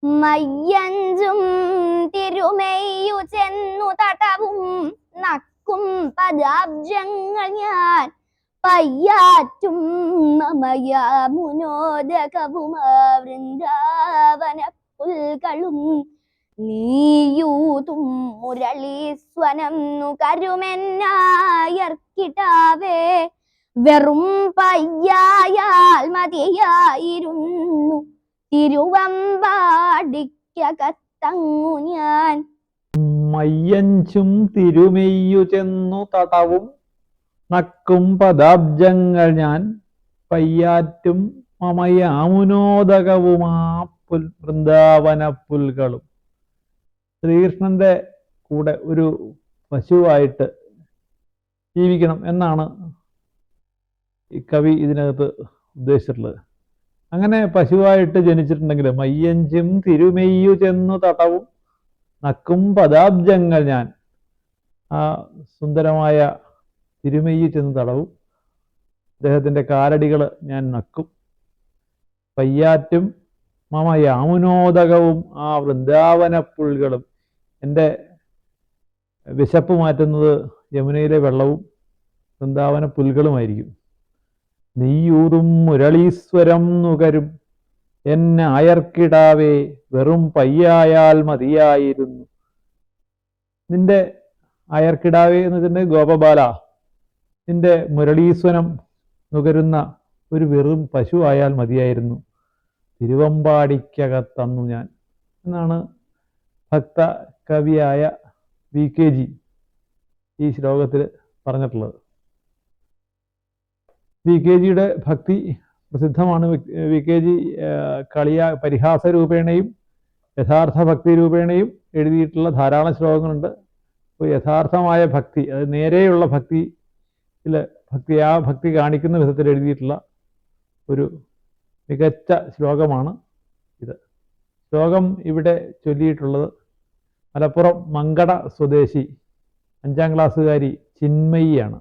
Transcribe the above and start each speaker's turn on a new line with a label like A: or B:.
A: മയ്യഞ്ചും തിരുമെയ്യു ചെന്നു തടവും നക്കും പദാബ്ജങ്ങൾ ഞാൻ പയ്യാറ്റും മമയ മുനോദകവുമാ വൃന്ദാവന പുൽകളും നീയൂതും മുരളീസ്വനം നുകരുമെന്നായർക്കിടാവേ വെറും പയ്യായാൽ മതിയായിരുന്നു തിരുവമ്പാടിക്കകത്തങ്ങു ഞാൻ.
B: മയ്യഞ്ചും തിരുമെയ്യു ചെന്നു തടവും നക്കും പദാബ്ജങ്ങൾ ഞാൻ പയ്യാറ്റും മമയാമുനോദകവുമാ വൃന്ദാവന പുൽകളും. ശ്രീകൃഷ്ണന്റെ കൂടെ ഒരു പശുവായിട്ട് ജീവിക്കണം എന്നാണ് ഈ കവി ഇതിനകത്ത് ഉദ്ദേശിച്ചിട്ടുള്ളത്. അങ്ങനെ പശുവായിട്ട് ജനിച്ചിട്ടുണ്ടെങ്കിൽ മയ്യഞ്ചും തിരുമെയ്യു ചെന്നു തടവും നക്കും പദാബ്ജങ്ങൾ ഞാൻ, ആ സുന്ദരമായ തിരുമെയ്യു ചെന്ന് തടവും അദ്ദേഹത്തിൻ്റെ കാലടികൾ ഞാൻ നക്കും. പയ്യാറ്റും മമ യാമുനോദകവും ആ വൃന്ദാവന പുൽകളും, എൻ്റെ വിശപ്പ് മാറ്റുന്നത് യമുനയിലെ വെള്ളവും വൃന്ദാവന പുൽകളുമായിരിക്കും. നീയൂതും മുരളീശ്വരം നുകരും എന്നെ അയർക്കിടാവേ വെറും പയ്യായാൽ മതിയായിരുന്നു. നിന്റെ അയർക്കിടാവേ എന്ന് വെച്ചിട്ടുണ്ടെങ്കിൽ ഗോപബാല, നിന്റെ മുരളീശ്വരം നുകരുന്ന ഒരു വെറും പശു ആയാൽ മതിയായിരുന്നു, തിരുവമ്പാടിക്കകത്തന്നു ഞാൻ എന്നാണ് ഭക്ത കവിയായ VKG ഈ ശ്ലോകത്തിൽ പറഞ്ഞിട്ടുള്ളത്. VKGയുടെ ഭക്തി പ്രസിദ്ധമാണ്. VKG പരിഹാസ രൂപേണയും യഥാർത്ഥ ഭക്തി രൂപേണയും എഴുതിയിട്ടുള്ള ധാരാളം ശ്ലോകങ്ങളുണ്ട്. അപ്പോൾ യഥാർത്ഥമായ ഭക്തി, അത് നേരെയുള്ള ഭക്തി കാണിക്കുന്ന വിധത്തിൽ എഴുതിയിട്ടുള്ള ഒരു മികച്ച ശ്ലോകമാണ് ഇത്. ശ്ലോകം ഇവിടെ ചൊല്ലിയിട്ടുള്ളത് മലപ്പുറം മങ്കട സ്വദേശി 5ാം ക്ലാസ്സുകാരി ചിന്മയിയാണ്.